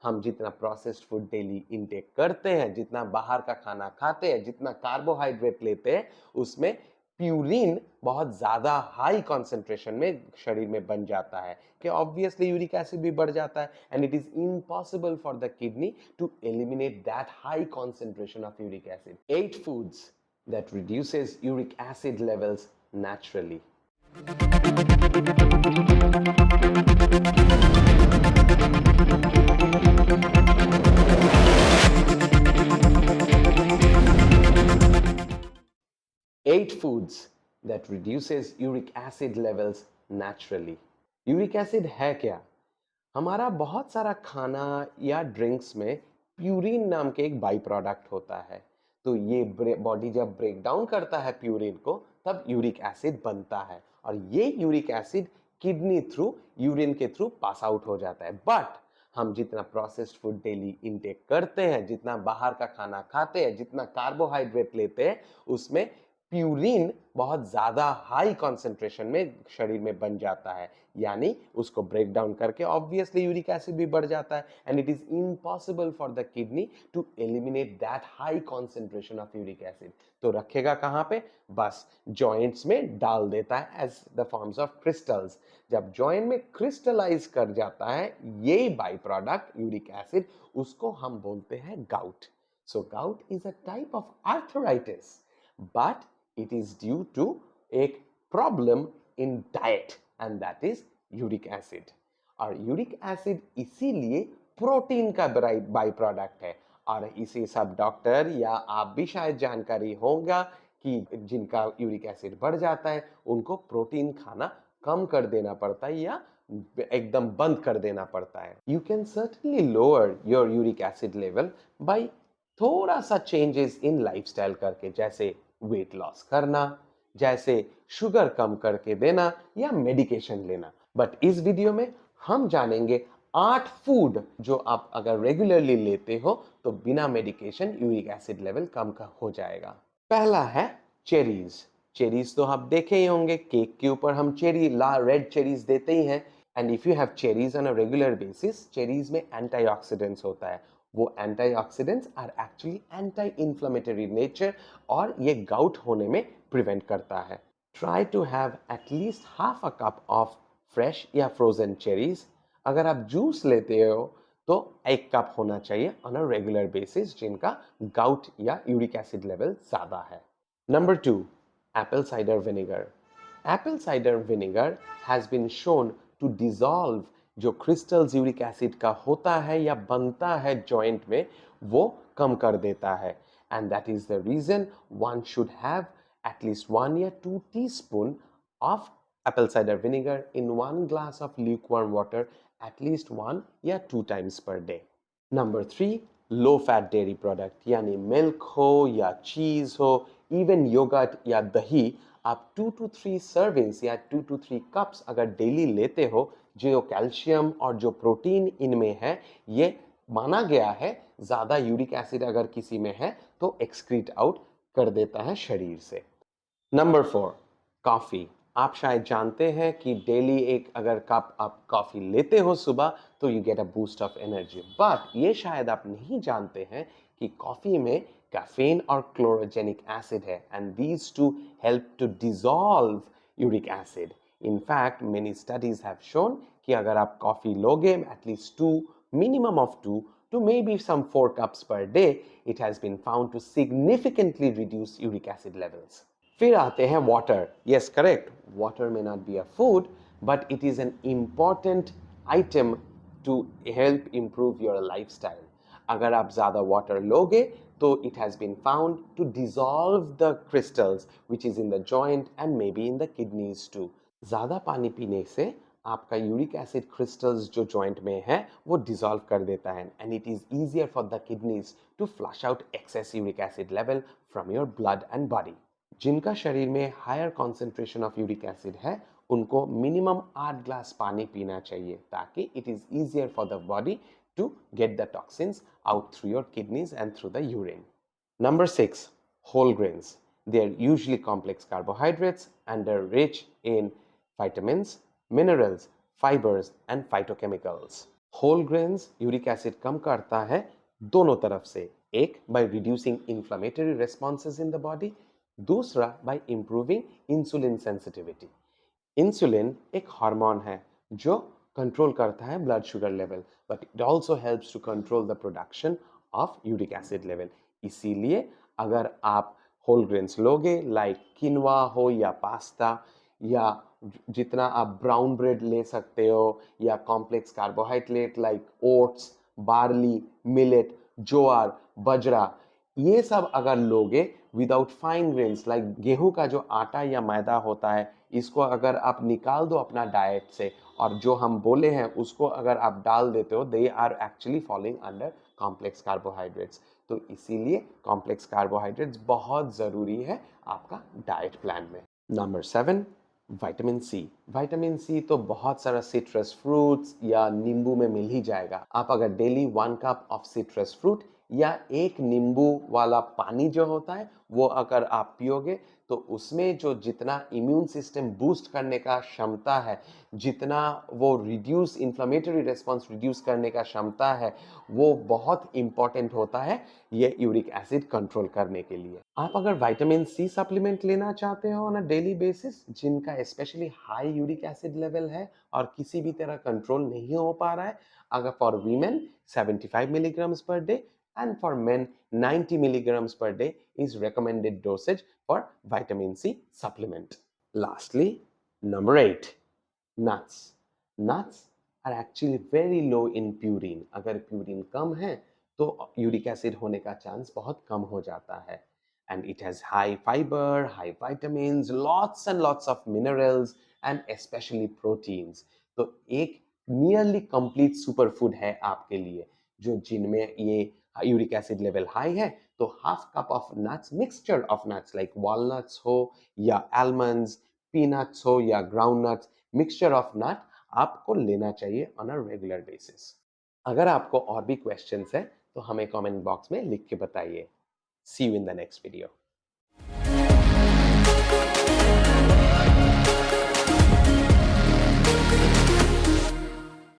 हम जितना processed food daily intake करते हैं, जितना बाहर का खाना खाते हैं, जितना कार्बोहाइड्रेट लेते हैं, उसमें प्यूरिन बहुत ज़्यादा हाई कॉन्सेंट्रेशन में शरीर में बन जाता है कि ऑब्वियसली यूरिक एसिड भी बढ़ जाता है and it is impossible for the kidney to eliminate that high concentration of uric acid. 8 foods that reduces uric acid levels naturally. 8 foods that reduces uric acid levels naturally. Uric acid है क्या? हमारा बहुत सारा खाना या drinks में purine नाम के एक बाई प्रोडक्ट होता है. तो ये बॉडी जब ब्रेक डाउन करता है प्यूरिन को, तब यूरिक एसिड बनता है और ये uric acid kidney through urine के थ्रू पास आउट हो जाता है. बट हम जितना प्रोसेस्ड फूड डेली इनटेक करते हैं, जितना बाहर का खाना खाते हैं, जितना कार्बोहाइड्रेट लेते हैं, उसमें प्यूरिन बहुत ज्यादा हाई कॉन्सेंट्रेशन में शरीर में बन जाता है, यानी उसको ब्रेक डाउन करके ऑब्वियसली यूरिक एसिड भी बढ़ जाता है and it is impossible for the kidney to eliminate that high concentration of uric acid. तो रखेगा कहां पे? बस जॉइंट्स में डाल देता है as the forms of crystals. जब जॉइंट में क्रिस्टलाइज कर जाता है ये बाई प्रोडक्ट यूरिक एसिड, उसको हम बोलते हैं gout. So gout is a type of arthritis, but it is due to a problem in diet and that is uric acid. और यूरिक एसिड इसीलिए प्रोटीन का बाई प्रोडक्ट है और इसे सब डॉक्टर या आप भी शायद जानकारी होगा कि जिनका यूरिक एसिड बढ़ जाता है उनको प्रोटीन खाना कम कर देना पड़ता है या एकदम बंद कर देना पड़ता है. You can certainly lower your uric acid level by थोड़ा सा चेंजेस इन लाइफस्टाइल करके, जैसे वेट लॉस करना, जैसे शुगर कम करके देना या मेडिकेशन लेना. बट इस वीडियो में हम जानेंगे 8 फूड जो आप अगर रेगुलरली लेते हो तो बिना मेडिकेशन यूरिक एसिड लेवल कम का हो जाएगा. पहला है चेरीज. चेरीज तो आप देखे ही होंगे, केक के ऊपर हम चेरी रेड चेरीज देते ही हैं. And if you have cherries on a regular basis, cherries में एंटीऑक्सीडेंट्स होता है. वो antioxidants are actually anti inflammatory nature और ये गाउट होने में प्रिवेंट करता है. Try to have at least half a cup of fresh या फ्रोजन चेरीज. अगर आप जूस लेते हो तो 1 कप होना चाहिए ऑन अ रेगुलर बेसिस जिनका गाउट या यूरिक एसिड लेवल ज्यादा है. Number 2, apple cider vinegar. Apple cider vinegar has been shown to dissolve जो क्रिस्टल्स यूरिक एसिड का होता है या बनता है जॉइंट में, वो कम कर देता है. And that is the reason one should have at least 1 या 2 teaspoon of apple cider vinegar in 1 glass of lukewarm water at least 1 या 2 times per day. Number 3, low fat dairy product यानी मिल्क हो या चीज हो, इवन योगर्ट या दही, आप 2 to 3 सर्विंग्स या 2 to 3 कप्स अगर डेली लेते हो, जो कैल्शियम और जो प्रोटीन इनमें है, ये माना गया है ज्यादा यूरिक एसिड अगर किसी में है तो एक्सक्रीट आउट कर देता है शरीर से. Number 4, coffee. आप शायद जानते हैं कि डेली एक अगर कप आप कॉफी लेते हो सुबह तो you get a boost of energy. But ये शायद आप नहीं जानते हैं कि कॉफी में कैफीन और क्लोरोजेनिक एसिड है and these two help to dissolve uric acid. In fact many studies have shown कि अगर आप कॉफी लोगे at least 2, minimum of 2 to maybe some 4 cups per day, it has been found to significantly reduce uric acid levels. फिर आते हैं water. Yes correct, water may not be a food but it is an important item to help improve your lifestyle. अगर आप ज़्यादा water लोगे तो it has been found to dissolve the crystals which is in the joint and maybe in the kidneys too. ज़्यादा पानी पीने से आपका यूरिक एसिड क्रिस्टल्स जो जॉइंट में है वो डिसॉल्व कर देता है and it is easier for the kidneys to flush out excess uric acid level from your blood and body. जिनका शरीर में higher concentration of uric acid है उनको मिनिमम 8 ग्लास पानी पीना चाहिए ताकि it is easier for the body to get the toxins out through your kidneys and through the urine. Number 6, whole grains. They are usually complex carbohydrates and are rich in vitamins, minerals, fibers, and phytochemicals. Whole grains uric acid कम करता है दोनों तरफ से, एक by reducing inflammatory responses in the body, दूसरा by improving insulin sensitivity. Insulin एक hormone है जो कंट्रोल करता है blood sugar level, but it also helps to control the production of uric acid level. इसीलिए अगर आप होल ग्रेन्स लोगे, लाइक किनवा हो या पास्ता, या जितना आप ब्राउन ब्रेड ले सकते हो, या complex carbohydrate like oats, barley, millet, jowar, bajra, ये सब अगर लोगे विदाउट फाइन ग्रेन्स लाइक गेहूं का जो आटा या मैदा होता है, इसको अगर आप निकाल दो अपना डाइट से, और जो हम बोले हैं उसको अगर आप डाल देते हो, they are actually following under complex carbohydrates. तो इसीलिए कॉम्प्लेक्स कार्बोहाइड्रेट्स बहुत ज़रूरी है आपका डाइट प्लान में। Number 7, vitamin C. Vitamin C तो बहुत सारा सिट्रस फ्रूट्स या नींबू में मिल ही जाएगा। आप अगर daily 1 cup of citrus fruit या एक नींबू वाला पानी जो होता है वो अगर आप पियोगे, तो उसमें जो जितना इम्यून सिस्टम बूस्ट करने का क्षमता है, जितना वो रिड्यूस इन्फ्लेमेटरी रिस्पॉन्स रिड्यूस करने का क्षमता है, वो बहुत इंपॉर्टेंट होता है ये यूरिक एसिड कंट्रोल करने के लिए। आप अगर विटामिन सी सप्लीमेंट लेना चाहते हो ऑन अ डेली बेसिस, जिनका specially high uric acid level है और किसी भी तरह कंट्रोल नहीं हो पा रहा है, अगर for women 75 milligrams per day and for men 90 milligrams per day is recommended dosage for vitamin C supplement. Lastly, number 8, nuts. Nuts are actually very low in purine. अगर प्यूरिन कम है तो यूरिक एसिड होने का chance बहुत कम हो जाता है। And it has high fiber, high vitamins, lots of minerals and especially proteins. तो एक नियरली कंप्लीट सुपर फूड है आपके लिए, जो जिनमें ये यूरिक एसिड लेवल हाई है, तो half cup of nuts, mixture of nuts like walnuts हो या आलमंड्स, पीनट्स हो या ग्राउंड नट्स, मिक्सचर ऑफ नट आपको लेना चाहिए ऑन अ रेगुलर बेसिस। अगर आपको और भी क्वेश्चंस है तो हमें कमेंट बॉक्स में लिख के बताइए। See you in the next video.